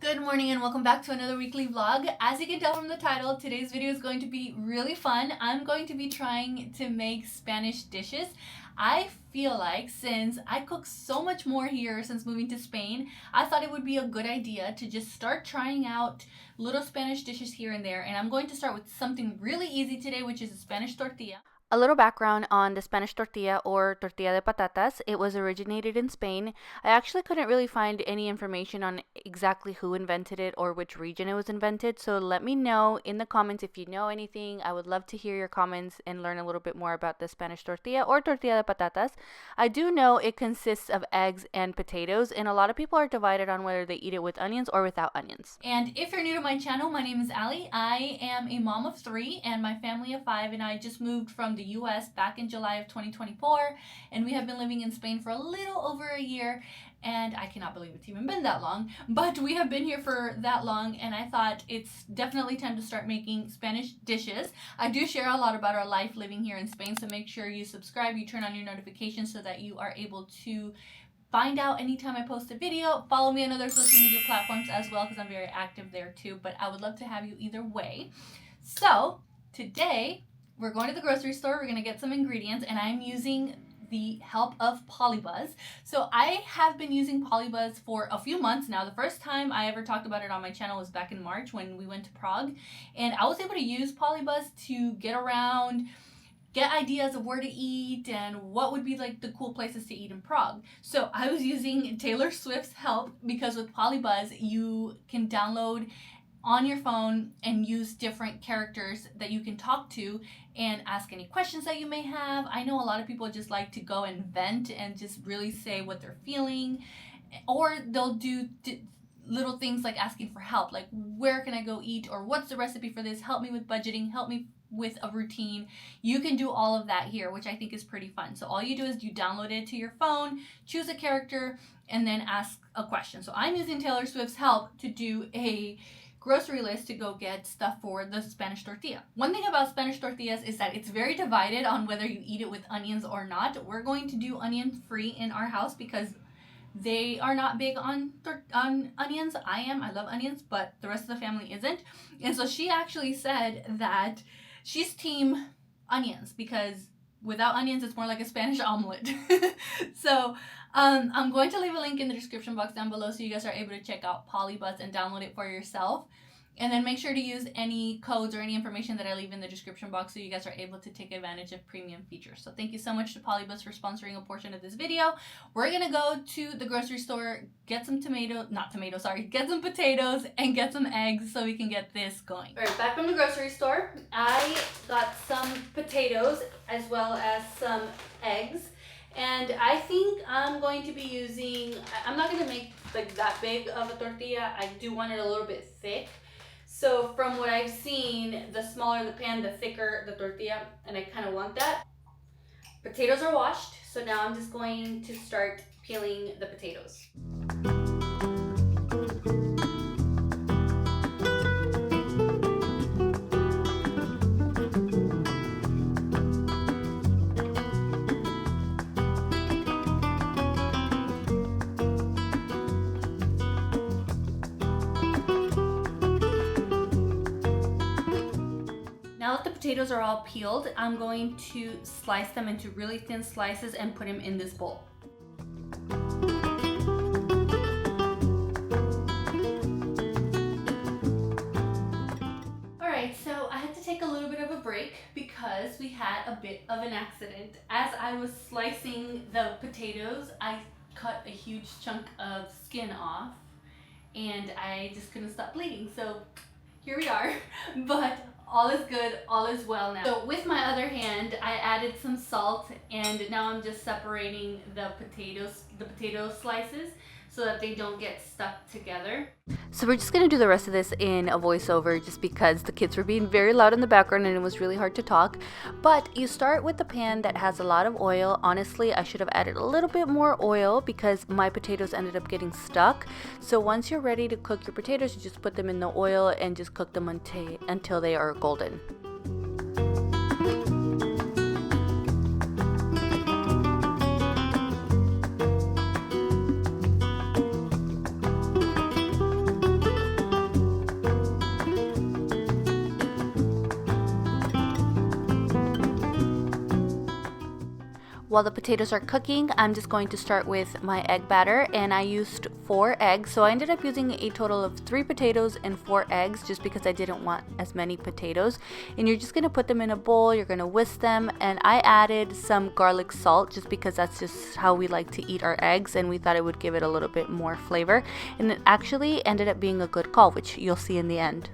Good morning and welcome back to another weekly vlog. As you can tell from the title, today's video is going to be really fun. I'm going to be trying to make Spanish dishes. I feel like since I cook so much more here since moving to Spain, I thought it would be a good idea to just start trying out little Spanish dishes here and there. And I'm going to start with something really easy today, which is a Spanish tortilla. A little background on the Spanish tortilla or tortilla de patatas. It was originated in Spain. I actually couldn't really find any information on exactly who invented it or which region it was invented, so let me know in the comments if you know anything. I would love to hear your comments and learn a little bit more about the Spanish tortilla or tortilla de patatas. I do know it consists of eggs and potatoes, and a lot of people are divided on whether they eat it with onions or without onions. And if you're new to my channel, my name is Ali. I am a mom of 3 and my family of 5, and I just moved from the US back in July of 2024, and we have been living in Spain for a little over a year, and I cannot believe it's even been that long, but we have been here for that long, and I thought it's definitely time to start making Spanish dishes. I do share a lot about our life living here in Spain, so make sure you subscribe, you turn on your notifications so that you are able to find out anytime I post a video. Follow me on other social media platforms as well, because I'm very active there too, but I would love to have you either way. So today we're going to the grocery store, we're going to get some ingredients, and I'm using the help of Polybuzz. So I have been using Polybuzz for a few months now. The first time I ever talked about it on my channel was back in March when we went to Prague, and I was able to use Polybuzz to get around, get ideas of where to eat and what would be like the cool places to eat in Prague. So I was using Taylor Swift's help because with Polybuzz you can download on your phone and use different characters that you can talk to and ask any questions that you may have. I know a lot of people just like to go and vent and just really say what they're feeling, or they'll do little things like asking for help, like where can I go eat, or what's the recipe for this, help me with budgeting, help me with a routine. You can do all of that here, which I think is pretty fun. So all you do is you download it to your phone, choose a character, and then ask a question. So I'm using Taylor Swift's help to do a grocery list to go get stuff for the Spanish tortilla. One thing about Spanish tortillas is that it's very divided on whether you eat it with onions or not. We're going to do onion free in our house because they are not big on onions. I am. I love onions, but the rest of the family isn't. And so she actually said that she's team onions because without onions it's more like a Spanish omelet. So I'm going to leave a link in the description box down below so you guys are able to check out Polybuzz and download it for yourself. And then make sure to use any codes or any information that I leave in the description box so you guys are able to take advantage of premium features. So thank you so much to Polybuzz for sponsoring a portion of this video. We're gonna go to the grocery store, get some get some potatoes and get some eggs so we can get this going. All right, back from the grocery store, I got some potatoes as well as some eggs. And I think I'm going to be using, I'm not gonna make like that big of a tortilla. I do want it a little bit thick. So from what I've seen, the smaller the pan, the thicker the tortilla, and I kind of want that. Potatoes are washed, so now I'm just going to start peeling the potatoes. Now that the potatoes are all peeled, I'm going to slice them into really thin slices and put them in this bowl. Alright, so I had to take a little bit of a break because we had a bit of an accident. As I was slicing the potatoes, I cut a huge chunk of skin off and I just couldn't stop bleeding. So here we are, but all is good, all is well now. So with my other hand, I added some salt, and now I'm just separating the potato slices so that they don't get stuck together. So we're just gonna do the rest of this in a voiceover just because the kids were being very loud in the background and it was really hard to talk. But you start with the pan that has a lot of oil. Honestly, I should have added a little bit more oil because my potatoes ended up getting stuck. So once you're ready to cook your potatoes, you just put them in the oil and just cook them until they are golden. While the potatoes are cooking, I'm just going to start with my egg batter, and I used 4 eggs. So I ended up using a total of 3 potatoes and 4 eggs just because I didn't want as many potatoes. And you're just going to put them in a bowl, you're going to whisk them, and I added some garlic salt just because that's just how we like to eat our eggs, and we thought it would give it a little bit more flavor. And it actually ended up being a good call, which you'll see in the end.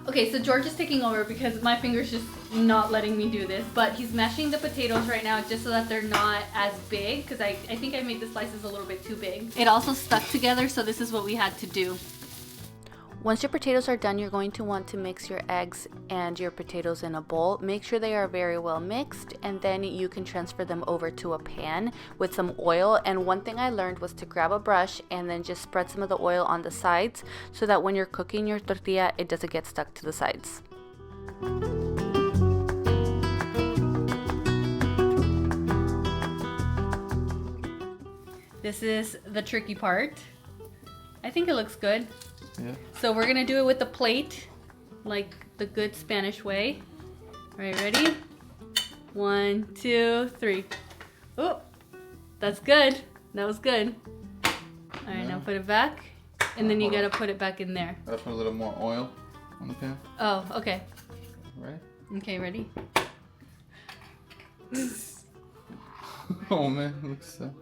Okay, so George is taking over because my finger's just not letting me do this, but he's mashing the potatoes right now just so that they're not as big, because I think I made the slices a little bit too big. It also stuck together, so this is what we had to do. Once your potatoes are done, you're going to want to mix your eggs and your potatoes in a bowl. Make sure they are very well mixed, and then you can transfer them over to a pan with some oil. And one thing I learned was to grab a brush and then just spread some of the oil on the sides so that when you're cooking your tortilla, it doesn't get stuck to the sides. This is the tricky part. I think it looks good. Yeah. So we're gonna do it with a plate, like the good Spanish way. All right, ready? 1, 2, 3. Oh, that's good. That was good. All right, now put it back, and then you gotta put it back in there. Gotta put a little more oil on the pan. Oh, okay. Right? Okay, ready? Oh man, it looks so.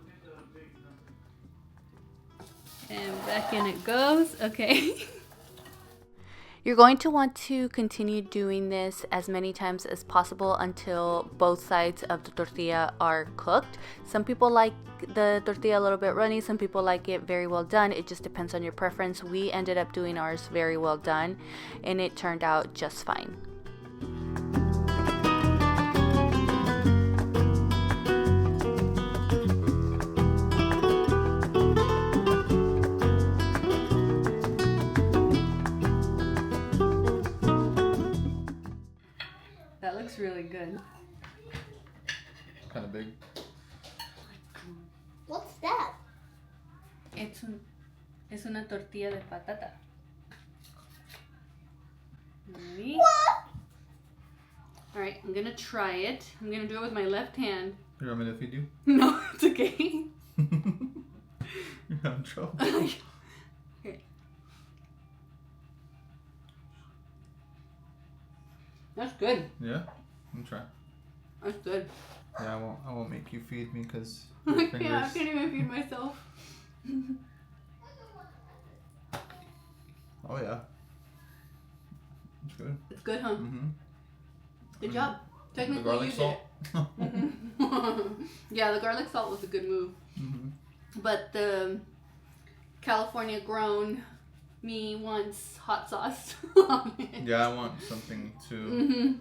And back in it goes. Okay. You're going to want to continue doing this as many times as possible until both sides of the tortilla are cooked. Some people like the tortilla a little bit runny, some people like it very well done. It just depends on your preference. We ended up doing ours very well done, and it turned out just fine. That looks really good. Kind of big. What's that? Es una tortilla de patata. Ready? What? All right, I'm gonna try it. I'm gonna do it with my left hand. You want me to feed you? No, it's okay. You're having trouble. Okay. That's good. Yeah? I'm trying. That's good. Yeah, I won't make you feed me because I can't even feed myself. Oh yeah. It's good. It's good, huh? Mm-hmm. Good job. The Technically, garlic you salt. did it. Yeah, the garlic salt was a good move. Mm-hmm. But the California grown me wants hot sauce on it. Yeah, I want something to. Mm-hmm.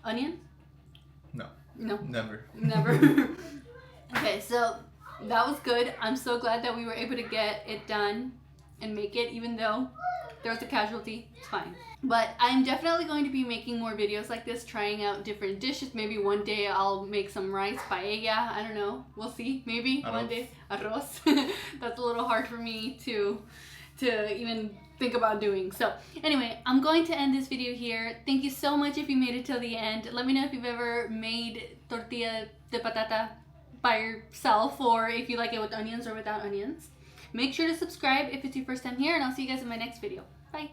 Onion? No. No. Never. Never. Okay, so that was good. I'm so glad that we were able to get it done and make it, even though there was a casualty. It's fine. But I'm definitely going to be making more videos like this, trying out different dishes. Maybe one day I'll make some rice, paella. I don't know. We'll see. Maybe one day. Arroz. That's a little hard for me to even think about doing. So anyway, I'm going to end this video here. Thank you so much if you made it till the end. Let me know if you've ever made tortilla de patata by yourself, or if you like it with onions or without onions. Make sure to subscribe if it's your first time here, and I'll see you guys in my next video. Bye.